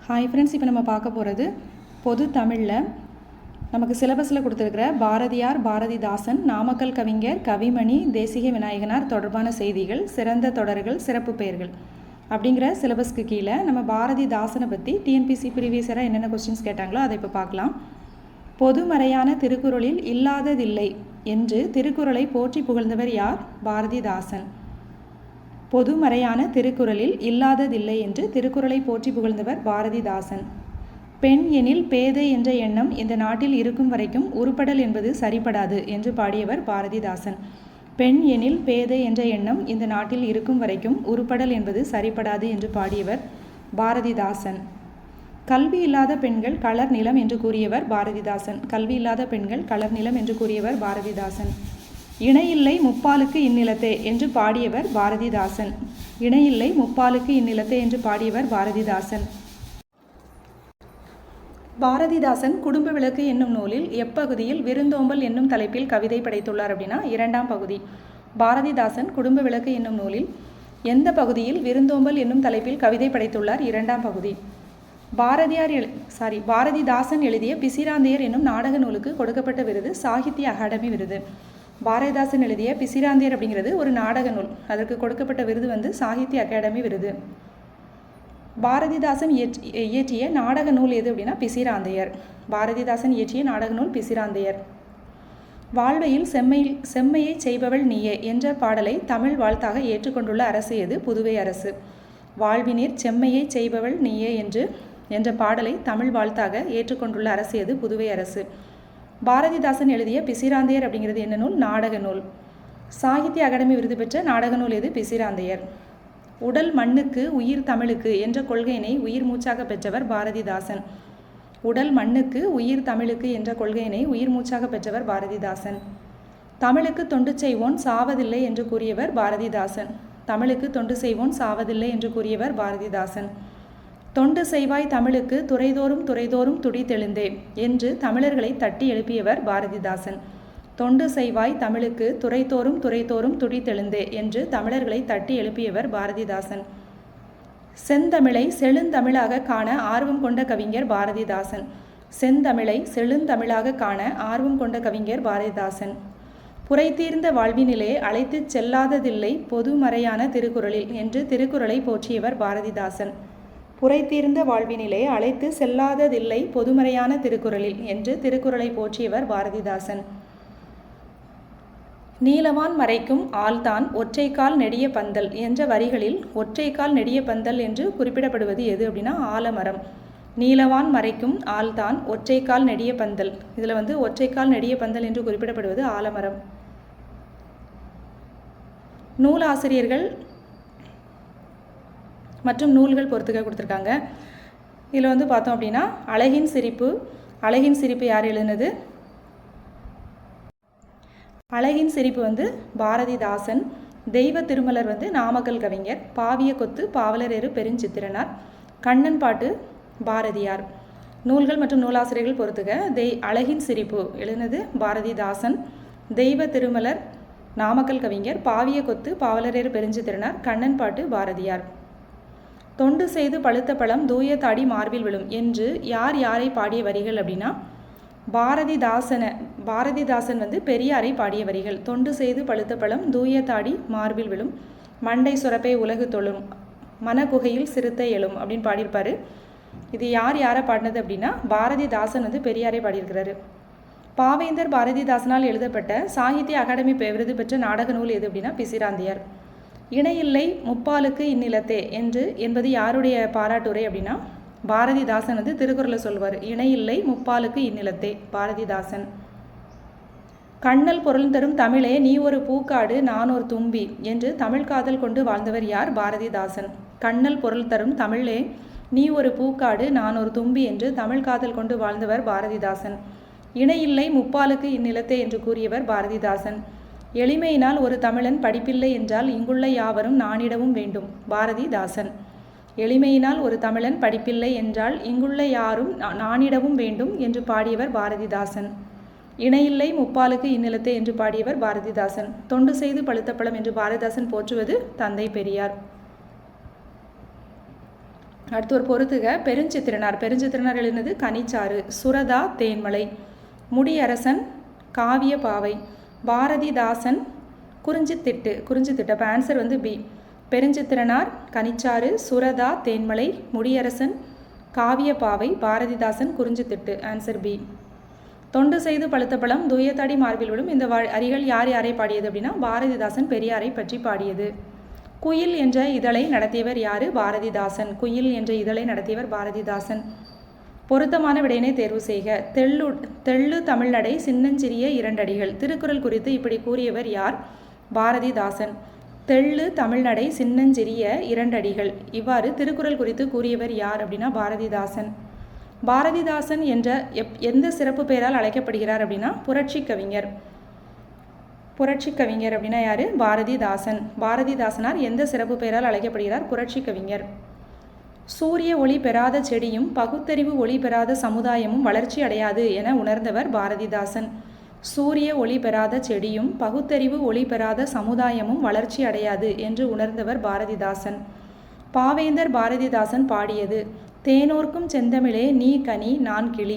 Hi friends, இப்போ நம்ம பார்க்க போகிறது பொது தமிழில் நமக்கு சிலபஸில் கொடுத்துருக்கிற பாரதியார், பாரதிதாசன், நாமக்கல் கவிஞர், கவிமணி, தேசிக விநாயகனார் தொடர்பான செய்திகள், சிறந்த தொடர்கள், சிறப்பு பெயர்கள் அப்படிங்கிற சிலபஸ்க்கு கீழே நம்ம பாரதிதாசனை பற்றி டிஎன்பிசி ப்ரீவியஸராக என்னென்ன கொஸ்டின்ஸ் கேட்டாங்களோ அதை இப்போ பார்க்கலாம். பொதுமறையான திருக்குறளில் இல்லாததில்லை என்று திருக்குறளை போற்றி புகழ்ந்தவர் யார்? பாரதிதாசன். பொதுமறையான திருக்குறளில் இல்லாததில்லை என்று திருக்குறளை போற்றி புகழ்ந்தவர் பாரதிதாசன். பெண் எனில் பேதை என்ற எண்ணம் இந்த நாட்டில் இருக்கும் வரைக்கும் உருப்படல் என்பது சரிபடாது என்று பாடியவர் பாரதிதாசன். பெண் எனில் பேதை என்ற எண்ணம் இந்த நாட்டில் இருக்கும் வரைக்கும் உருப்படல் என்பது சரிபடாது என்று பாடியவர் பாரதிதாசன். கல்வி இல்லாத பெண்கள் கலர் நிலம் என்று கூறியவர் பாரதிதாசன். கல்வி இல்லாத பெண்கள் கலர் நிலம் என்று கூறியவர் பாரதிதாசன். இணையில்லை முப்பாலுக்கு இந்நிலத்தே என்று பாடியவர் பாரதிதாசன். இணையில்லை முப்பாலுக்கு இந்நிலத்தே என்று பாடியவர் பாரதிதாசன். பாரதிதாசன் குடும்ப விளக்கு என்னும் நூலில் எப்பகுதியில் விருந்தோம்பல் என்னும் தலைப்பில் கவிதை படைத்துள்ளார் அப்படின்னா 2ஆம் பகுதி. பாரதிதாசன் குடும்ப விளக்கு என்னும் நூலில் எந்த பகுதியில் விருந்தோம்பல் என்னும் தலைப்பில் கவிதை படைத்துள்ளார்? 2ஆம் பகுதி. பாரதிதாசன் எழுதிய பிசிராந்தையர் என்னும் நாடக நூலுக்கு கொடுக்கப்பட்ட விருது சாகித்ய அகாடமி விருது. பாரதிதாசன் எழுதிய பிசிராந்தையர் அப்படிங்கிறது ஒரு நாடக நூல். அதற்கு கொடுக்கப்பட்ட விருது சாகித்ய அகாடமி விருது. பாரதிதாசன் இயற்றிய நாடக நூல் எது அப்படின்னா பிசிராந்தையர். பாரதிதாசன் இயற்றிய நாடக நூல் பிசிராந்தையர். வாழ்வையில் செம்மையை செய்பவள் நீயே என்ற பாடலை தமிழ் வாழ்த்தாக ஏற்றுக்கொண்டுள்ள அரசு எது? புதுவை அரசு. வாழ்வினிற் செம்மையை செய்பவள் நீயே என்ற பாடலை தமிழ் வாழ்த்தாக ஏற்றுக்கொண்டுள்ள அரசு எது? புதுவை அரசு. பாரதிதாசன் எழுதிய பிசிராந்தையர் அப்படிங்கிறது என்ன நூல்? நாடக நூல். சாகித்ய அகாடமி விருது பெற்ற நாடக நூல் எது? பிசிராந்தையர். உடல் மண்ணுக்கு உயிர் தமிழுக்கு என்ற கொள்கையினை உயிர் மூச்சாக பெற்றவர் பாரதிதாசன். உடல் மண்ணுக்கு உயிர் தமிழுக்கு என்ற கொள்கையினை உயிர் மூச்சாக பெற்றவர் பாரதிதாசன். தமிழுக்கு தொண்டு செய்வோன் சாவதில்லை என்று கூறியவர் பாரதிதாசன். தமிழுக்கு தொண்டு செய்வோன் சாவதில்லை என்று கூறியவர் பாரதிதாசன். தொண்டு செய்வாய் தமிழுக்கு துறைதோறும் துடித்தெழுந்தே என்று தமிழர்களை தட்டி எழுப்பியவர் பாரதிதாசன். தொண்டு செய்வாய் தமிழுக்கு துறைதோறும் துடித்தெழுந்தே என்று தமிழர்களை தட்டி எழுப்பியவர் பாரதிதாசன். செந்தமிழை செழுந்தமிழாக காண ஆர்வம் கொண்ட கவிஞர் பாரதிதாசன். செந்தமிழை செழுந்தமிழாக காண ஆர்வம் கொண்ட கவிஞர் பாரதிதாசன். புரைதீர்ந்த வாழ்வினிலே அழைத்து செல்லாததில்லை பொதுமறையான திருக்குறளில் என்று திருக்குறளை போற்றியவர் பாரதிதாசன். புரைதீர்ந்த வாழ்வினிலே அழைத்து செல்லாததில்லை பொதுமறையான திருக்குறளில் என்று திருக்குறளை போற்றியவர் பாரதிதாசன். நீலவான் மறைக்கும் ஆள்தான் ஒற்றைக்கால் நெடிய பந்தல் என்ற வரிகளில் ஒற்றைக்கால் நெடிய பந்தல் என்று குறிப்பிடப்படுவது எது அப்படின்னா ஆலமரம். நீலவான் மறைக்கும் ஆள்தான் ஒற்றைக்கால் நெடிய பந்தல். இதில் ஒற்றைக்கால் நெடிய பந்தல் என்று குறிப்பிடப்படுவது ஆலமரம். நூலாசிரியர்கள் மற்றும் நூல்கள் பொறுத்துக்க கொடுத்துருக்காங்க. இதில் பார்த்தோம் அப்படின்னா அழகின் சிரிப்பு யார் எழுதினது? அழகின் சிரிப்பு பாரதிதாசன். தெய்வ திருமலர் நாமக்கல் கவிஞர். பாவிய கொத்து பாவலரேறு பெருஞ்சித்திரனார். கண்ணன் பாட்டு பாரதியார். நூல்கள் மற்றும் நூலாசிரியர்கள் பொறுத்துக்க அழகின் சிரிப்பு எழுதினது பாரதிதாசன். தெய்வ திருமலர் நாமக்கல் கவிஞர். பாவிய கொத்து பாவலரேறு பெருஞ்சித்திரனார். கண்ணன் பாட்டு பாரதியார். தொண்டு செய்து பழுத்த பழம் தூய தாடி மார்பில் விழும் என்று யாரை பாடிய வரிகள் அப்படின்னா பாரதிதாசன் பெரியாரை பாடிய வரிகள். தொண்டு செய்து பழுத்த பழம் தூய தாடி மார்பில் விழும், மண்டை சுரப்பை உலகு தொழும், மனகுகையில் சிறுத்தை எழும் அப்படின்னு பாடியிருப்பாரு. இது யாரை பாடினது அப்படின்னா பாரதிதாசன் பெரியாரை பாடியிருக்கிறாரு. பாவேந்தர் பாரதிதாசனால் எழுதப்பட்ட சாகித்ய அகாடமி விருது பெற்ற நாடக நூல் எது அப்படின்னா பிசிராந்தையர். இணையில்லை முப்பாலுக்கு இந்நிலத்தே என்பது யாருடைய பாராட்டுரை அப்படின்னா பாரதிதாசன் திருக்குறளை சொல்வார். இணையில்லை முப்பாலுக்கு இந்நிலத்தே, பாரதிதாசன். கண்ணல் பொருள் தரும் தமிழே நீ ஒரு பூக்காடு நான் ஒரு தும்பி என்று தமிழ் காதல் கொண்டு வாழ்ந்தவர் யார்? பாரதிதாசன். கண்ணல் பொருள் தரும் தமிழே நீ ஒரு பூக்காடு நான் ஒரு தும்பி என்று தமிழ் காதல் கொண்டு வாழ்ந்தவர் பாரதிதாசன். இணையில்லை முப்பாலுக்கு இந்நிலத்தே என்று கூறியவர் பாரதிதாசன். எளிமையினால் ஒரு தமிழன் படிப்பில்லை என்றால் இங்குள்ள யாவரும் நானிடவும் வேண்டும், பாரதிதாசன். எளிமையினால் ஒரு தமிழன் படிப்பில்லை என்றால் இங்குள்ள யாரும் நானிடவும் வேண்டும் என்று பாடியவர் பாரதிதாசன். இணையில்லை முப்பாலுக்கு இந்நிலத்தே என்று பாடியவர் பாரதிதாசன். தொண்டு செய்து பழுத்த பழம் என்று பாரதிதாசன் போற்றுவது தந்தை பெரியார். அடுத்து ஒரு பொறுத்துக. பெருஞ்சித்திரனார். பெருஞ்சித்திரனார் எழுதினது கனிச்சாறு. சுரதா தேன்மலை. முடியரசன் காவிய பாவை. பாரதிதாசன் குறிஞ்சித்திட்டு. குறிஞ்சித்திட்டு. அப்போ ஆன்சர் வந்து பி. பெருஞ்சித்திரனார் கனிச்சாறு, சுரதா தேன்மலை, முடியரசன் காவிய பாவை, பாரதிதாசன் குறிஞ்சித்திட்டு. Answer B. தொண்டு செய்து பழுத்த பழம் தூயத்தாடி மார்பில் விடும். இந்த அரிகள் யார் யாரை பாடியது அப்படின்னா பாரதிதாசன் பெரியாரை பற்றி பாடியது. குயில் என்ற இதழை நடத்தியவர் யாரு? பாரதிதாசன். குயில் என்ற இதழை நடத்தியவர் பாரதிதாசன். பொருத்தமான விடையினை தேர்வு செய்க. தெள்ளு தமிழ்நடை சின்னஞ்சிறிய இரண்டடிகள். திருக்குறள் குறித்து இப்படி கூறியவர் யார்? பாரதிதாசன். தெள்ளு தமிழ்நடை சின்னஞ்சிறிய இரண்டடிகள். இவ்வாறு திருக்குறள் குறித்து கூறியவர் யார் அப்படின்னா பாரதிதாசன். பாரதிதாசன் என்ற எந்த சிறப்பு பெயரால் அழைக்கப்படுகிறார் அப்படின்னா புரட்சி கவிஞர். புரட்சி கவிஞர் அப்படின்னா யாரு? பாரதிதாசன். பாரதிதாசனார் எந்த சிறப்பு பெயரால் அழைக்கப்படுகிறார்? புரட்சி கவிஞர். சூரிய ஒளி பெறாத செடியும் பகுத்தறிவு ஒளி பெறாத சமுதாயமும் வளர்ச்சி அடையாது என உணர்ந்தவர் பாரதிதாசன். சூரிய ஒளி பெறாத செடியும் பகுத்தறிவு ஒளி பெறாத சமுதாயமும் வளர்ச்சி அடையாது என்று உணர்ந்தவர் பாரதிதாசன். பாவேந்தர் பாரதிதாசன் பாடியது தேனோர்க்கும் செந்தமிழே நீ கனி நான் கிளி.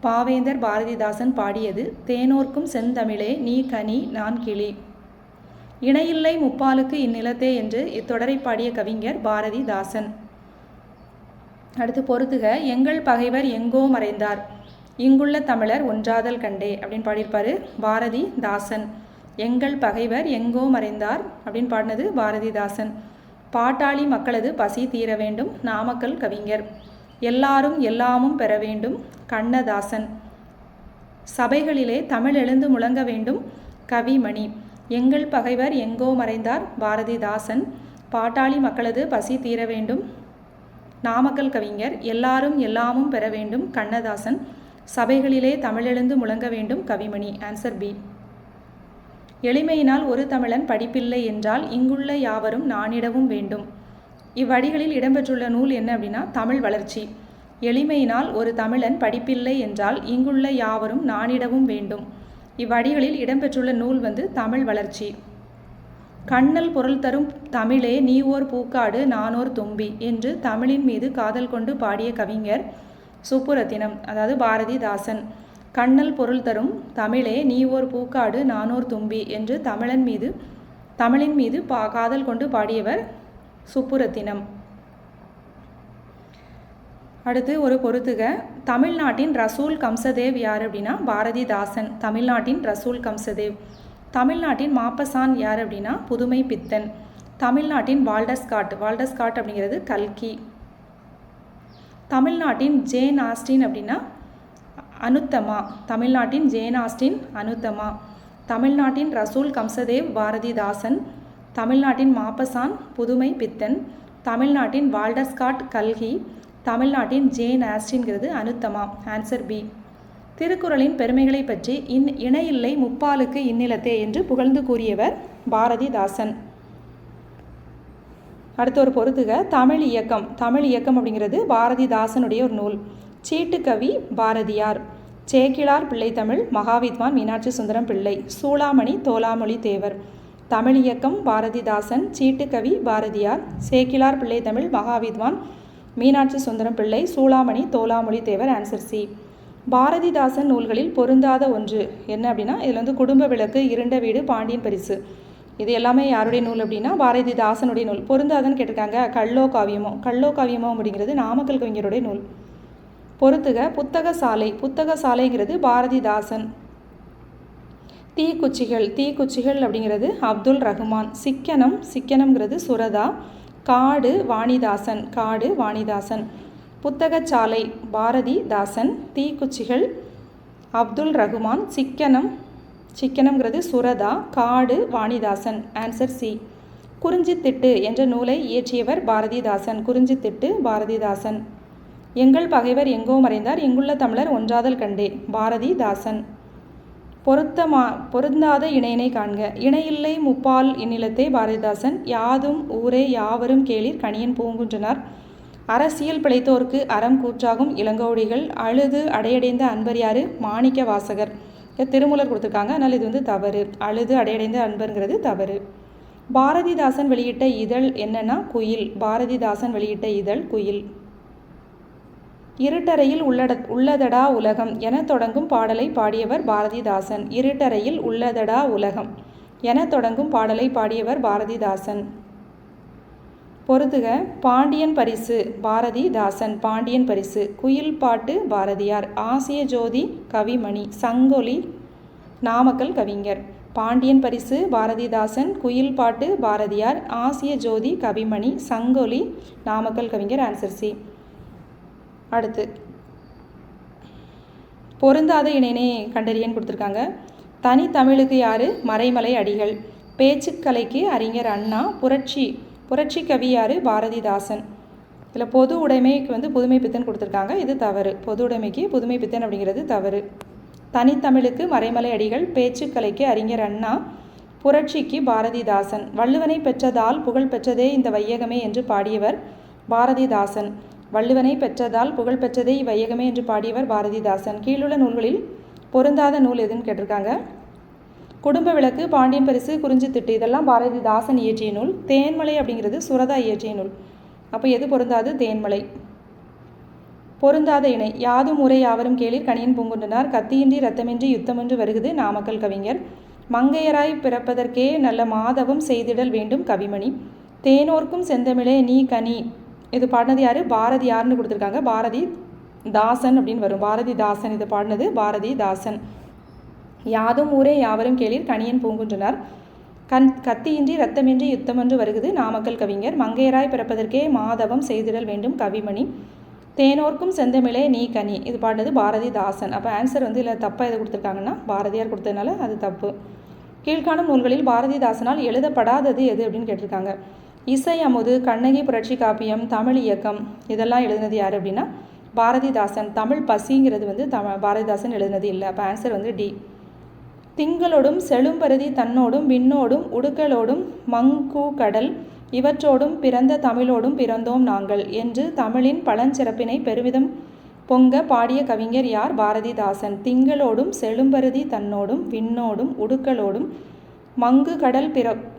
பாவேந்தர் பாரதிதாசன் பாடியது தேனோர்க்கும் செந்தமிழே நீ கனி நான் கிளி. இணையில்லை முப்பாலுக்கு இந்நிலத்தே என்று இத்தொடரை பாடிய கவிஞர் பாரதிதாசன். அடுத்து பொறுத்துக. எங்கள் பகைவர் எங்கோ மறைந்தார், இங்குள்ள தமிழர் ஒன்றாதல் கண்டே அப்படின்னு பாடியிருப்பாரு பாரதிதாசன். எங்கள் பகைவர் எங்கோ மறைந்தார் அப்படின்னு பாடினது பாரதிதாசன். பாட்டாளி மக்களது பசி தீர வேண்டும், நாமக்கல் கவிஞர். எல்லாரும் எல்லாமும் பெற வேண்டும், கண்ணதாசன். சபைகளிலே தமிழ் எழுந்து முழங்க வேண்டும், கவிமணி. எங்கள் பகைவர் எங்கோ மறைந்தார், பாரதிதாசன். பாட்டாளி மக்களது பசி தீர வேண்டும், நாமக்கல் கவிஞர். எல்லாரும் எல்லாமும் பெற வேண்டும், கண்ணதாசன். சபைகளிலே தமிழெழுந்து முழங்க வேண்டும், கவிமணி. Answer B. எளிமையினால் ஒரு தமிழன் படிப்பில்லை என்றால் இங்குள்ள யாவரும் நானிடவும் வேண்டும். இவ்வடிகளில் இடம்பெற்றுள்ள நூல் என்ன அப்படின்னா தமிழ் வளர்ச்சி. எளிமையினால் ஒரு தமிழன் படிப்பில்லை என்றால் இங்குள்ள யாவரும் நானிடவும் வேண்டும். இவ்வடிகளில் இடம்பெற்றுள்ள நூல் வந்து தமிழ் வளர்ச்சி. கண்ணல் பொருள் தரும் தமிழே நீ ஓர் பூக்காடு நானோர் தும்பி என்று தமிழின் மீது காதல் கொண்டு பாடிய கவிஞர் சுப்புரத்தினம், அதாவது பாரதிதாசன். கண்ணல் பொருள் தரும் தமிழே நீ ஓர் பூக்காடு நானோர் தும்பி என்று தமிழின் மீது காதல் கொண்டு பாடியவர் சுப்புரத்தினம். அடுத்து ஒரு பொறுத்துக. தமிழ்நாட்டின் ரசூல் கம்சதேவ் யார் அப்படின்னா பாரதிதாசன். தமிழ்நாட்டின் ரசூல் கம்சதேவ். தமிழ்நாட்டின் மாப்பசான் யார் அப்படின்னா புதுமை பித்தன். தமிழ்நாட்டின் வால்டஸ்காட். வால்டஸ்காட் அப்படிங்கிறது கல்கி. தமிழ்நாட்டின் ஜேன் ஆஸ்டின் அப்படின்னா அனுத்தமா. தமிழ்நாட்டின் ஜேன் ஆஸ்டின் அனுத்தமா. தமிழ்நாட்டின் ரசூல் கம்சதேவ் பாரதிதாசன். தமிழ்நாட்டின் மாப்பசான் புதுமை பித்தன். தமிழ்நாட்டின் வால்டஸ்காட் கல்கி. தமிழ்நாட்டின் ஜேன் ஆஸ்டின்கிறது அனுத்தமா. Answer B. திருக்குறளின் பெருமைகளை பற்றி இணையில்லை முப்பாலுக்கு இந்நிலத்தே என்று புகழ்ந்து கூறியவர் பாரதிதாசன். அடுத்த ஒரு பொறுத்துக. தமிழ் இயக்கம். தமிழ் இயக்கம் அப்படிங்கிறது பாரதிதாசனுடைய ஒரு நூல். சீட்டுக்கவி பாரதியார். சேக்கிழார் பிள்ளை தமிழ் மகாவித்வான் மீனாட்சி சுந்தரம் பிள்ளை. சூளாமணி தோலாமொழி தேவர். தமிழ் இயக்கம் பாரதிதாசன். சீட்டுக்கவி பாரதியார். சேக்கிழார் பிள்ளை தமிழ் மகாவித்வான் மீனாட்சி சுந்தரம் பிள்ளை. சூளாமணி தோலாமொழி தேவர். Answer C. பாரதிதாசன் நூல்களில் பொருந்தாத ஒன்று என்ன அப்படின்னா இதில் வந்து குடும்ப விளக்கு, இருண்ட வீடு, பாண்டியன் பரிசு. இது எல்லாமே யாருடைய நூல் அப்படின்னா பாரதிதாசனுடைய நூல். பொருந்தாதன்னு கேட்டிருக்காங்க. கள்ளோ காவியமோ. கள்ளோ காவியமோ அப்படிங்கிறது நாமக்கல் கவிஞருடைய நூல். பொறுத்துக. புத்தக சாலை. புத்தக சாலைங்கிறது பாரதிதாசன். தீக்குச்சிகள். தீக்குச்சிகள் அப்படிங்கிறது அப்துல் ரஹ்மான். சிக்கனம். சிக்கனம்ங்கிறது சுரதா. காடு வாணிதாசன். காடு வாணிதாசன். புத்தகச்சாலை பாரதிதாசன். தீக்குச்சிகள் அப்துல் ரஹ்மான். சிக்கனம். சிக்கனம்ங்கிறது சுரதா. காடு வாணிதாசன். Answer C. குறிஞ்சித்திட்டு என்ற நூலை இயற்றியவர் பாரதிதாசன். குறிஞ்சித்திட்டு பாரதிதாசன். எங்கள் பகைவர் எங்கோ மறைந்தார், இங்குள்ள தமிழர் ஒன்றாதல் கண்டே பாரதிதாசன். பொருந்தாத இணையினை காண்க. இணையில்லை முப்பால் இந்நிலத்தே பாரதிதாசன். யாதும் ஊரே யாவரும் கேளிர் கணியன் பூங்குன்றனார். அரசியல் பிழைத்தோர்க்கு அறம் கூற்றாகும் இளங்கோடிகள். அழுது அடையடைந்த அன்பர் யாரு? மாணிக்க வாசகர். திருமூலர் கொடுத்துருக்காங்க, அதனால் இது வந்து தவறு. அழுது அடையடைந்த அன்பருங்கிறது தவறு. பாரதிதாசன் வெளியிட்ட இதழ் என்னன்னா குயில். பாரதிதாசன் வெளியிட்ட இதழ் குயில். இருட்டறையில் உள்ளதடா உலகம் என தொடங்கும் பாடலை பாடியவர் பாரதிதாசன். இருட்டறையில் உள்ளதடா உலகம் என தொடங்கும் பாடலை பாடியவர் பாரதிதாசன். பொறுத்துக. பாண்டியன் பரிசு பாரதிதாசன். பாண்டியன் பரிசு. குயில் பாட்டு பாரதியார். ஆசிய ஜோதி கவிமணி. சங்கொலி நாமக்கல் கவிஞர். பாண்டியன் பரிசு பாரதிதாசன். குயில் பாட்டு பாரதியார். ஆசிய ஜோதி கவிமணி. சங்கொலி நாமக்கல் கவிஞர். Answer C. அடுத்து பொருந்தாத இணைனே கண்டறியன்னு கொடுத்துருக்காங்க. தனித்தமிழுக்கு யார்? மறைமலை அடிகள். பேச்சுக்கலைக்கு அறிஞர் அண்ணா. புரட்சி கவி யார்? பாரதிதாசன். இதில் பொது உடைமைக்கு புதுமை பித்தன் கொடுத்துருக்காங்க. இது தவறு. பொது உடைமைக்கு புதுமை பித்தன் அப்படிங்கிறது தவறு. தனித்தமிழுக்கு மறைமலை அடிகள். பேச்சுக்கலைக்கு அறிஞர் அண்ணா. புரட்சிக்கு பாரதிதாசன். வள்ளுவனை பெற்றதால் புகழ் பெற்றதே இந்த வையகமே என்று பாடியவர் பாரதிதாசன். வள்ளுவனை பெற்றதால் புகழ் பெற்றதே இவ்வையகமே என்று பாடியவர் பாரதிதாசன். கீழுள்ள நூல்களில் பொருந்தாத நூல் எதுன்னு கேட்டிருக்காங்க. குடும்ப விளக்கு, பாண்டியன் பரிசு, குறிஞ்சித்திட்டு இதெல்லாம் பாரதிதாசன் இயற்றிய நூல். தேன்மலை அப்படிங்கிறது சுரதா இயற்றிய நூல். அப்போ எது பொருந்தாது? தேன்மலை. பொருந்தாத இணை. யாதும் ஊரே யாவரும் கேளீர் கணியன் பூங்குன்றனார். கத்தியின்றி இரத்தமின்றி யுத்தமென்று வருகுது நாமக்கல் கவிஞர். மங்கையராய் பிறப்பதற்கே நல்ல மாதவம் செய்திடல் வேண்டும் கவிமணி. தேனோர்க்கும் செந்தமிழே நீ கனி. இது பாடினது யார்? பாரதியார்னு கொடுத்துருக்காங்க. பாரதிதாசன் அப்படின்னு வரும். பாரதிதாசன். இது பாடினது பாரதிதாசன். யாதும் ஊரே யாவரும் கேளீர் கணியன் பூங்குன்றனார். கத்தியின்றி இரத்தமின்றி யுத்தமென்று வருகுது நாமக்கல் கவிஞர். மங்கையராய் பிறப்பதற்கே மாதவம் செய்திடல் வேண்டும் கவிமணி. தேனோர்க்கும் செந்தமிழே நீ கனி. இது பாடினது பாரதிதாசன். அப்போ ஆன்சர் இதில் தப்பாக எது கொடுத்துருக்காங்கன்னா பாரதியார் கொடுத்ததுனால அது தப்பு. கீழ்காணும் நூல்களில் பாரதிதாசனால் எழுதப்படாதது எது அப்படின்னு கேட்டிருக்காங்க. இசை அமுது, கண்ணகி புரட்சி காப்பியம், தமிழ் இயக்கம் இதெல்லாம் எழுதினது யார் அப்படின்னா பாரதிதாசன். தமிழ் பசிங்கிறது பாரதிதாசன் எழுதினது இல்லை. அப்போ ஆன்சர் டி. திங்களோடும் செழும்பருதி தன்னோடும் விண்ணோடும் உடுக்கலோடும் மங்கு கடல் இவற்றோடும் பிறந்த தமிழோடும் பிறந்தோம் நாங்கள் என்று தமிழின் பழஞ்சிறப்பினை பெருமிதம் பொங்க பாடிய கவிஞர் யார்? பாரதிதாசன். திங்களோடும் செழும்பருதி தன்னோடும் விண்ணோடும் உடுக்கலோடும் மங்கு கடல்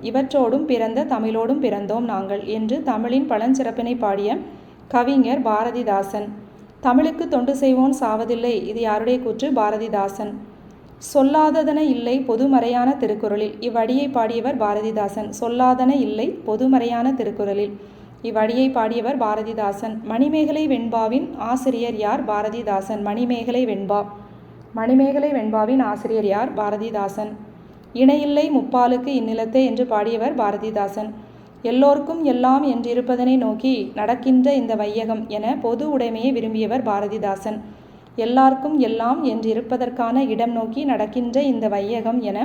இவற்றோடும் பிறந்த தமிழோடும் பிறந்தோம் நாங்கள் என்று தமிழின் பழஞ்சிறப்பினை பாடிய கவிஞர் பாரதிதாசன். தமிழுக்கு தொண்டு செய்வோன் சாவதில்லை. இது யாருடைய கூற்று? பாரதிதாசன். சொல்லாததன இல்லை பொதுமறையான திருக்குறளில். இவ்வடியை பாடியவர் பாரதிதாசன். சொல்லாதன இல்லை பொதுமறையான திருக்குறளில். இவ்வடியை பாடியவர் பாரதிதாசன். மணிமேகலை வெண்பாவின் ஆசிரியர் யார்? பாரதிதாசன். மணிமேகலை வெண்பாவின் ஆசிரியர் யார்? பாரதிதாசன். இணையில்லை முப்பாலுக்கு இந்நிலத்தே என்று பாடியவர் பாரதிதாசன். எல்லோருக்கும் எல்லாம் என்றிருப்பதனை நோக்கி நடக்கின்ற இந்த வையகம் என பொது உடைமையை விரும்பியவர் பாரதிதாசன். எல்லாருக்கும் எல்லாம் என்றிருப்பதற்கான இடம் நோக்கி நடக்கின்ற இந்த வையகம் என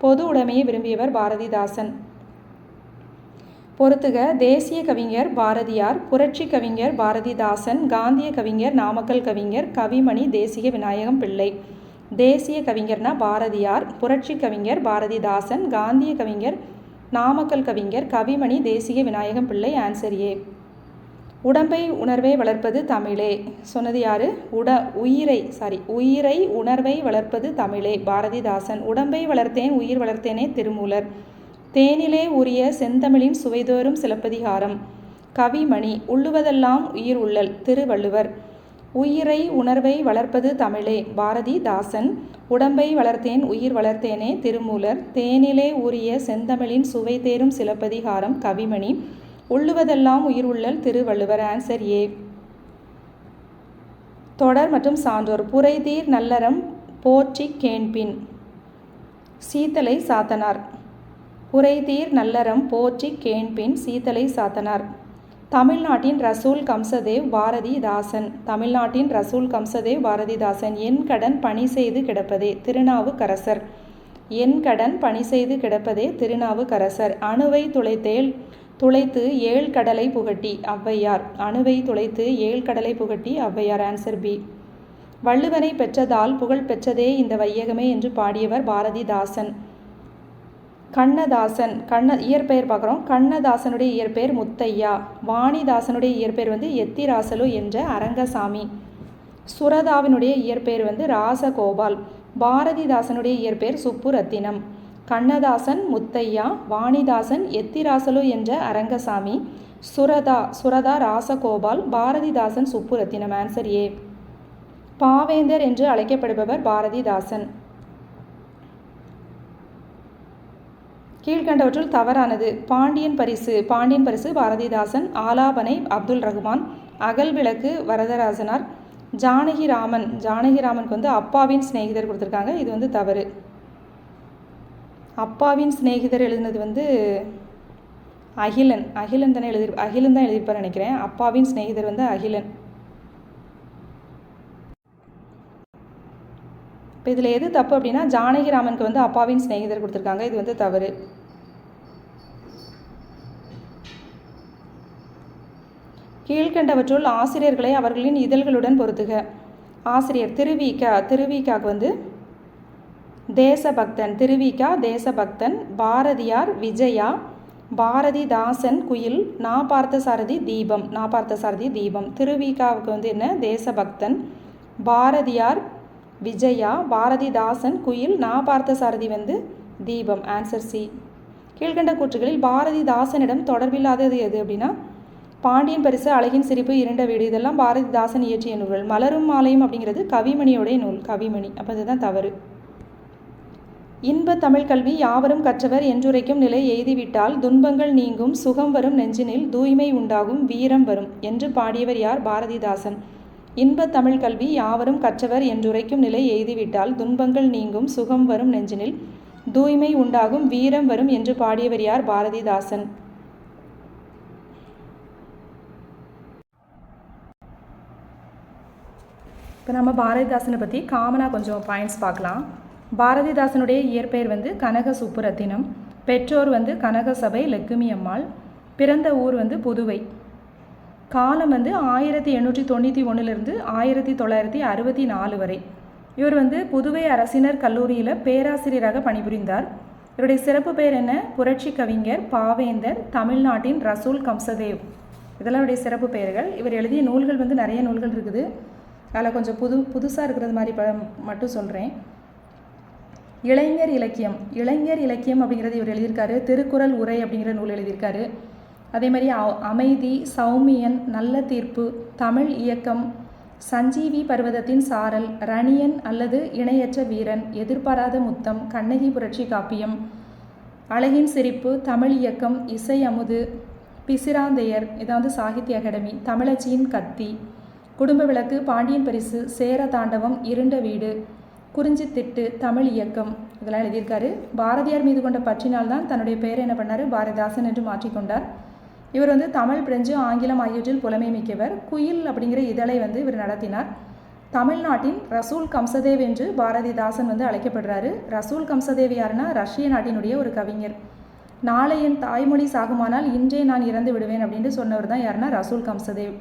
பொது உடைமையை விரும்பியவர் பாரதிதாசன். பொறுத்துக. தேசிய கவிஞர் பாரதியார். புரட்சி கவிஞர் பாரதிதாசன். காந்திய கவிஞர் நாமக்கல் கவிஞர். கவிமணி தேசிக விநாயகம் பிள்ளை. தேசிய கவிஞர்னா பாரதியார். புரட்சி கவிஞர் பாரதிதாசன். காந்திய கவிஞர் நாமக்கல் கவிஞர். கவிமணி தேசிக விநாயகம் பிள்ளை. Answer A. உடம்பை உணர்வை வளர்ப்பது தமிழே சொன்னது யாரு? உயிரை உணர்வை வளர்ப்பது தமிழே பாரதிதாசன். உடம்பை வளர்த்தேன் உயிர் வளர்த்தேனே திருமூலர். தேனிலே உரிய செந்தமிழின் சுவைதோறும் சிலப்பதிகாரம் கவிமணி. உள்ளுவதெல்லாம் உயிர் உள்ளல் திருவள்ளுவர். உயிரை உணர்வை வளர்ப்பது தமிழே பாரதிதாசன். உடம்பை வளர்த்தேன் உயிர் வளர்த்தேனே திருமூலர். தேனிலே உரிய செந்தமிழின் சுவை தேரும் சிலப்பதிகாரம் கவிமணி. உள்ளுவதெல்லாம் உயிர் உள்ளல் திருவள்ளுவர். Answer A. தொடர் மற்றும் சான்றோர். புரைதீர் நல்லறம் போற்றி கேண்பின் சீத்தலை சாத்தனார். புரைதீர் நல்லறம் போற்றி கேண்பின் சீத்தலை சாத்தனார். தமிழ்நாட்டின் ரசூல் கம்சதேவ் பாரதிதாசன். தமிழ்நாட்டின் ரசூல் கம்சதேவ் பாரதிதாசன். என் கடன் பணி செய்து கிடப்பதே திருநாவுக்கரசர். என் கடன் பணி செய்து கிடப்பதே திருநாவுக்கரசர். அணுவை துளைத்து ஏழ் கடலை புகட்டி ஔவையார். அணுவை துளைத்து ஏழ் கடலை புகட்டி ஔவையார். Answer B. வள்ளுவனை பெற்றதால் புகழ் பெற்றதே இந்த வையகமே என்று பாடியவர் பாரதிதாசன். கண்ணதாசன். இயற்பெயர் பார்க்குறோம். கண்ணதாசனுடைய இயற்பெயர் முத்தையா. வாணிதாசனுடைய இயற்பெயர் எத்திராசலு என்ற அரங்கசாமி. சுரதாவினுடைய இயற்பெயர் ராசகோபால். பாரதிதாசனுடைய இயற்பெயர் சுப்புரத்தினம். கண்ணதாசன் முத்தையா, வாணிதாசன் எத்திராசலு என்ற அரங்கசாமி, சுரதா ராசகோபால், பாரதிதாசன் சுப்புரத்தினம். Answer A. பாவேந்தர் என்று அழைக்கப்படுபவர் பாரதிதாசன். கீழ்கண்டவற்றுள் தவறானது. பாண்டியன் பரிசு பாரதிதாசன். ஆலாபனை அப்துல் ரகுமான். அகல் விளக்கு வரதராசனார். ஜானகிராமனுக்கு வந்து அப்பாவின் சிநேகிதர் கொடுத்துருக்காங்க. இது வந்து தவறு. அப்பாவின் சிநேகிதர் எழுதினது வந்து அகிலன் தான் எழுதியிருப்பார் நினைக்கிறேன். அப்பாவின் சிநேகிதர் வந்து அகிலன். இப்போ இதில் எது தப்பு அப்படின்னா ஜானகிராமனுக்கு வந்து அப்பாவின் சிநேகிதர் கொடுத்துருக்காங்க. இது வந்து தவறு. கீழ்கண்டவற்றுள் ஆசிரியர்களை அவர்களின் இதழ்களுடன் பொருத்துக. ஆசிரியர் திருவிக்காக்கு வந்து தேசபக்தன். தேசபக்தன். பாரதியார் விஜயா. பாரதிதாசன் குயில். நான் பார்த்தசாரதி தீபம். திருவிக்காவுக்கு வந்து என்ன? தேசபக்தன். பாரதியார் விஜயா. பாரதிதாசன் குயில். நான் பார்த்தசாரதி வந்து தீபம். Answer C. கீழ்கண்ட கூற்றுகளில் பாரதிதாசனிடம் தொடர்பில்லாதது எது அப்படின்னா பாண்டியன் பரிசு, அழகின் சிரிப்பு, இருண்ட வீடு இதெல்லாம் பாரதிதாசன் இயற்றிய நூல்கள். மலரும் மாலையும் அப்படிங்கிறது கவிமணியோடைய நூல். கவிமணி. அப்போ இதுதான் தவறு. இன்ப தமிழ் கல்வி யாவரும் கற்றவர் என்றுரைக்கும் நிலை எய்திவிட்டால் துன்பங்கள் நீங்கும், சுகம் வரும் நெஞ்சினில், தூய்மை உண்டாகும், வீரம் வரும் என்று பாடியவர் யார்? பாரதிதாசன். இன்ப தமிழ் கல்வி யாவரும் கற்றவர் என்றுரைக்கும் நிலை எய்திவிட்டால் துன்பங்கள் நீங்கும், சுகம் வரும் நெஞ்சினில், தூய்மை உண்டாகும், வீரம் வரும் என்று பாடியவர் யார்? பாரதிதாசன். இப்போ நம்ம பாரதிதாசனை பற்றி காமனாக கொஞ்சம் பாயிண்ட்ஸ் பார்க்கலாம். பாரதிதாசனுடைய இயற்பெயர் வந்து கனக சுப்புரத்தினம். பெற்றோர் வந்து கனகசபை லக்குமி அம்மாள். பிறந்த ஊர் வந்து புதுவை. காலம் வந்து 1891 1964 வரை. இவர் வந்து புதுவை அரசினர் கல்லூரியில் பேராசிரியராக பணிபுரிந்தார். இவருடைய சிறப்பு பெயர் என்ன? புரட்சி கவிஞர், பாவேந்தர், தமிழ்நாட்டின் ரசூல் கம்சதேவ். இதெல்லாம் இவருடைய சிறப்பு பெயர்கள். இவர் எழுதிய நூல்கள் வந்து நிறைய நூல்கள் இருக்குது. அதில் கொஞ்சம் புதுசாக இருக்கிறது மாதிரி மட்டும் சொல்கிறேன். இளைஞர் இலக்கியம் அப்படிங்கிறது இவர் எழுதியிருக்காரு. திருக்குறள் உரை அப்படிங்கிற நூல் எழுதியிருக்காரு. அதே மாதிரி அமைதி, சௌமியன், நல்ல தீர்ப்பு, தமிழ் இயக்கம், சஞ்சீவி பர்வதத்தின் சாரல், ரணியன் அல்லது இணையற்ற வீரன், எதிர்பாராத முத்தம், கண்ணகி புரட்சி காப்பியம், அழகின் சிரிப்பு, தமிழ் இயக்கம், இசை அமுது, பிசிராந்தையர், இதாவது சாகித்ய அகாடமி, தமிழச்சியின் கத்தி, குடும்ப விளக்கு, பாண்டியன் பரிசு, சேர தாண்டவம், இருண்ட வீடு, குறிஞ்சித்திட்டு, தமிழ் இயக்கம் இதெல்லாம் எழுதியிருக்காரு. பாரதியார் மீது கொண்ட பற்றினால் தான் தன்னுடைய பெயரை என்ன பண்ணார்? பாரதிதாசன் என்று மாற்றிக்கொண்டார். இவர் வந்து தமிழ், பிரெஞ்சு, ஆங்கிலம் ஆகியவற்றில் புலமை மிக்கவர். குயில் அப்படிங்கிற இதழை வந்து இவர் நடத்தினார். தமிழ்நாட்டின் ரசூல் கம்சதேவ் என்று பாரதிதாசன் வந்து அழைக்கப்படுறாரு. ரசூல் கம்சதேவ் யாருன்னா ரஷ்ய நாட்டினுடைய ஒரு கவிஞர். நாளை என் தாய்மொழி சாகுமானால் இன்றே நான் இறந்து விடுவேன் அப்படின்னு சொன்னவர் தான் யாருன்னா ரசூல் கம்சதேவ்.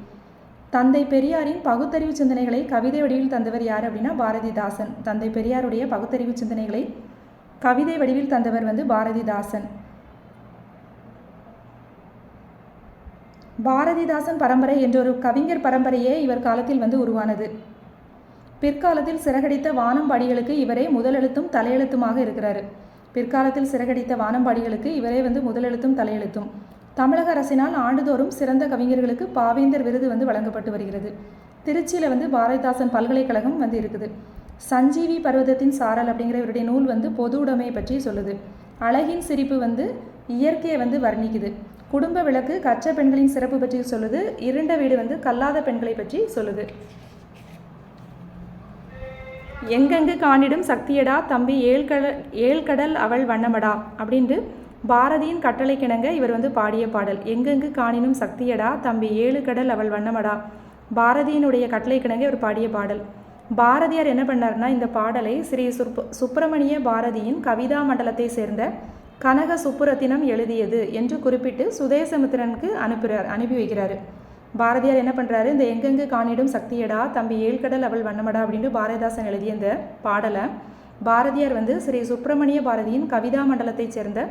தந்தை பெரியாரின் பகுத்தறிவு சிந்தனைகளை கவிதை வடிவில் தந்தவர் யார் அப்படின்னா பாரதிதாசன். தந்தை பெரியாருடைய பகுத்தறிவு சிந்தனைகளை கவிதை வடிவில் தந்தவர் வந்து பாரதிதாசன். பாரதிதாசன் பரம்பரை என்ற ஒரு கவிஞர் பரம்பரையே இவர் காலத்தில் வந்து உருவானது. பிற்காலத்தில் சிறகடித்த வானம்பாடிகளுக்கு இவரே முதலெழுத்தும் தலையெழுத்துமாக இருக்கிறாரு. பிற்காலத்தில் சிறகடித்த வானம்பாடிகளுக்கு இவரே வந்து முதலெழுத்தும் தலையெழுத்தும். தமிழக அரசினால் ஆண்டுதோறும் சிறந்த கவிஞர்களுக்கு பாவேந்தர் விருது வந்து வழங்கப்பட்டு வருகிறது. திருச்சியில் வந்து பாரதிதாசன் பல்கலைக்கழகம் வந்து இருக்குது. சஞ்சீவி பர்வதத்தின் சாரல் அப்படிங்கிற இவருடைய நூல் வந்து பொது உடைமையை பற்றி சொல்லுது. அழகின் சிரிப்பு வந்து இயற்கையை வந்து வர்ணிக்குது. குடும்ப விளக்கு கற்ற பெண்களின் சிறப்பு பற்றி சொல்லுது. இருண்ட வீடு வந்து கல்லாத பெண்களை பற்றி சொல்லுது. எங்கெங்கு காணிடும் சக்தியடா தம்பி ஏழ்கடல் அவள் வண்ணமடா அப்படின்ட்டு பாரதியின் கட்டளைக்கிணங்க இவர் வந்து பாடிய பாடல். எங்கெங்கு காணினும் சக்தியடா தம்பி 7 கடல் அவள் வண்ணமடா, பாரதியினுடைய கட்டளைக்கிணங்க இவர் பாடிய பாடல். பாரதியார் என்ன பண்ணார்னா இந்த பாடலை ஸ்ரீ சுப்பிரமணிய பாரதியின் கவிதா மண்டலத்தை சேர்ந்த கனக சுப்புரத்தினம் எழுதியது என்று குறிப்பிட்டு சுதேசமித்திரனுக்கு அனுப்பி வைக்கிறாரு. பாரதியார் என்ன பண்ணுறாரு? இந்த எங்கெங்கு காணிடும் சக்தியடா தம்பி 7 கடல் அவள் வண்ணமடா அப்படின்ட்டு பாரதிதாசன் எழுதிய இந்த பாடலை பாரதியார் வந்து ஸ்ரீ சுப்பிரமணிய பாரதியின் கவிதா மண்டலத்தை சேர்ந்த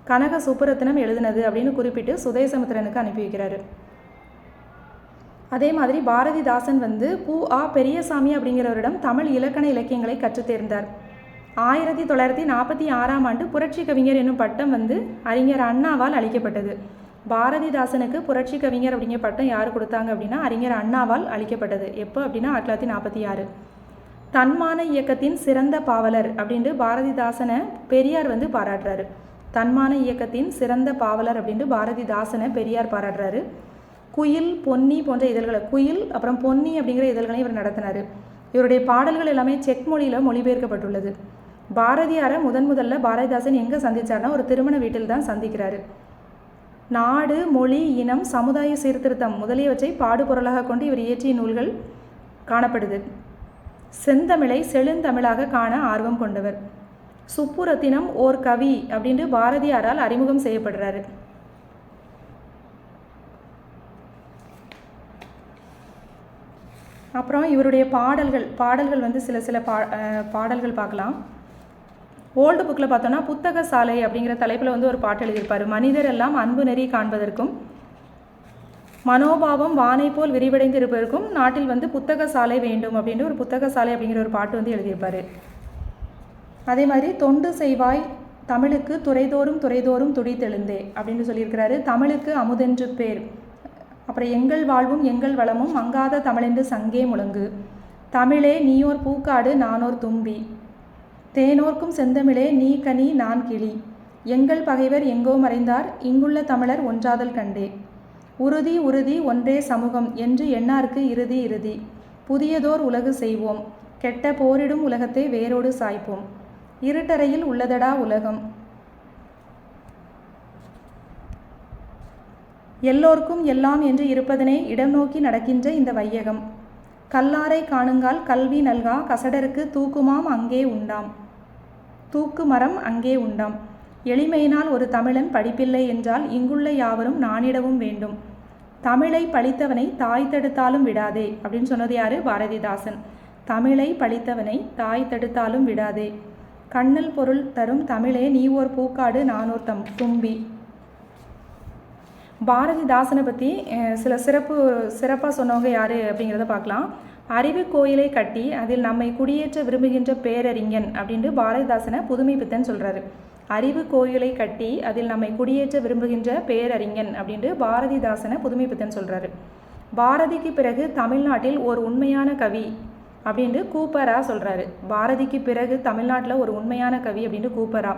கனக சுப்புரத்தினம் எழுதினது அப்படின்னு குறிப்பிட்டு சுதேசமித்திரனுக்கு அனுப்பி வைக்கிறாரு. அதே மாதிரி பாரதிதாசன் வந்து பெரியசாமி அப்படிங்கிறவரிடம் தமிழ் இலக்கண இலக்கியங்களை கற்றுத் தேர்ந்தார். 1946ஆம் ஆண்டு புரட்சி கவிஞர் என்னும் பட்டம் வந்து அறிஞர் அண்ணாவால் அளிக்கப்பட்டது. பாரதிதாசனுக்கு புரட்சி கவிஞர் அப்படிங்கிற பட்டம் யார் கொடுத்தாங்க அப்படின்னா அறிஞர் அண்ணாவால் அளிக்கப்பட்டது. எப்போ அப்படின்னா 1946. தன்மான இயக்கத்தின் சிறந்த பாவலர் அப்படின்ட்டு பாரதிதாசனை பெரியார் வந்து பாராட்டுறாரு. தன்மான இயக்கத்தின் சிறந்த பாவலர் அப்படின்ட்டு பாரதிதாசனை பெரியார் பாராட்டுறாரு. குயில், பொன்னி போன்ற இதழ்களை, குயில் அப்புறம் பொன்னி அப்படிங்கிற இதழ்களையும் இவர் நடத்தினார். இவருடைய பாடல்கள் எல்லாமே செக் மொழியில் மொழிபெயர்க்கப்பட்டுள்ளது. பாரதியாரை முதல்ல பாரதிதாசன் எங்கே சந்தித்தார்னா ஒரு திருமண வீட்டில் தான் சந்திக்கிறாரு. நாடு, மொழி, இனம், சமுதாய சீர்திருத்தம் முதலியவற்றை பாடுபொருளாக கொண்டு இவர் இயற்றிய நூல்கள் காணப்படுது. செந்தமிழை செழுந்தமிழாக காண ஆர்வம் கொண்டவர். சுப்புரத்தினம் ஓர் கவி அப்படின்ட்டு பாரதியாரால் அறிமுகம் செய்யப்படுறாரு. அப்புறம் இவருடைய பாடல்கள் வந்து சில பாடல்கள் பார்க்கலாம். ஓல்டு புக்கில் பார்த்தோன்னா புத்தக சாலை அப்படிங்கிற தலைப்பில் வந்து ஒரு பாட்டு எழுதியிருப்பார். மனிதர் எல்லாம் அன்பு நெறி காண்பதற்கும் மனோபாவம் வானை போல் விரிவடைந்து இருப்பதற்கும் நாட்டில் வந்து புத்தக சாலை வேண்டும் அப்படின்ட்டு ஒரு புத்தக சாலை அப்படிங்கிற ஒரு பாட்டு வந்து எழுதியிருப்பார். அதே மாதிரி தொண்டு செய்வாய் தமிழுக்கு துறைதோறும் துடித்தெழுந்தே அப்படின்னு சொல்லியிருக்கிறாரு. தமிழுக்கு அமுதென்று பேர். அப்புறம் எங்கள் வாழ்வும் எங்கள் வளமும் மங்காத தமிழென்று சங்கே முழங்கு. தமிழே நீயோர் பூக்காடு நானோர் தும்பி. தேனோர்க்கும் செந்தமிழே நீ கனி நான் கிளி. எங்கள் பகைவர் எங்கோ மறைந்தார் இங்குள்ள தமிழர் ஒன்றாதல் கண்டே. உறுதி ஒன்றே சமூகம் என்று எண்ணார்க்கு இறுதி. புதியதோர் உலகு செய்வோம் கெட்ட போரிடும் உலகத்தை வேரோடு சாய்ப்போம். இருட்டறையில் உள்ளதடா உலகம். எல்லோர்க்கும் எல்லாம் என்று இருப்பதனை இடம் நோக்கி நடக்கின்ற இந்த வையகம். கல்லாரை காணுங்கால் கல்வி நல்கா கசடருக்கு தூக்குமாம் அங்கே உண்டாம். தூக்கு மரம் அங்கே உண்டாம். எளிமையினால் ஒரு தமிழன் படிப்பில்லை என்றால் இங்குள்ள யாவரும் நானிடவும் வேண்டும். தமிழை பழித்தவனை தாய் தடுத்தாலும் விடாதே அப்படின்னு சொன்னது யாரு? பாரதிதாசன். தமிழை பழித்தவனை தாய் தடுத்தாலும் விடாதே. கண்ணல் பொருள் தரும் தமிழே நீ ஓர் பூக்காடு நானோர் தும்பி. பாரதிதாசனை பற்றி சில சிறப்பாக சொன்னவங்க யார் அப்படிங்கிறத பார்க்கலாம். அறிவு கோயிலை கட்டி அதில் நம்மை குடியேற்ற விரும்புகின்ற பேரறிஞன் அப்படின்ட்டு பாரதிதாசனை புதுமை பித்தன் சொல்கிறாரு. அறிவு கோயிலை கட்டி அதில் நம்மை குடியேற்ற விரும்புகின்ற பேரறிஞன் அப்படின்ட்டு பாரதிதாசனை புதுமை பித்தன் சொல்கிறாரு. பாரதிக்கு பிறகு தமிழ்நாட்டில் ஒரு உண்மையான கவி அப்படின்ட்டு கூப்பரா சொல்கிறாரு. பாரதிக்கு பிறகு தமிழ்நாட்டில் ஒரு உண்மையான கவி அப்படின்ட்டு கூப்பரா.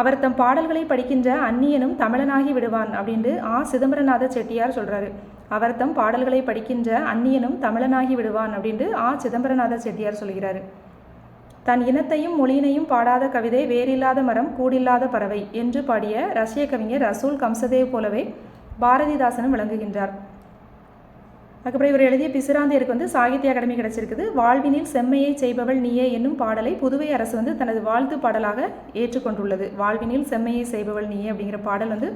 அவர் தம் பாடல்களை படிக்கின்ற அந்நியனும் தமிழனாகி விடுவான் அப்படின்ட்டு சிதம்பரநாத செட்டியார் சொல்கிறாரு. அவர் தம் பாடல்களை படிக்கின்ற அந்நியனும் தமிழனாகி விடுவான் அப்படின்ட்டு சிதம்பரநாத செட்டியார் சொல்கிறாரு. தன் இனத்தையும் மொழியினையும் பாடாத கவிதை வேறில்லாத மரம் கூடில்லாத பறவை என்று பாடிய ரஷ்ய கவிஞர் ரசூல் கம்சதேவ் போலவே பாரதிதாசனும் விளங்குகின்றார். அதுக்கப்புறம் இவர் எழுதிய பிசிராந்தையருக்கு வந்து சாகித்ய அகாடமி கிடைச்சிருக்குது. வாழ்வினில் செம்மையை செய்பவள் நீயே என்னும் பாடலை புதுவை அரசு வந்து தனது வாழ்த்து பாடலாக ஏற்றுக்கொண்டுள்ளது. வாழ்வினில் செம்மையை செய்பவள் நீயே அப்படிங்கிற பாடல் வந்து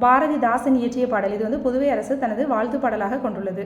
பாரதிதாசன் இயற்றிய பாடல். இது வந்து புதுவை அரசு தனது வாழ்த்து பாடலாக கொண்டுள்ளது.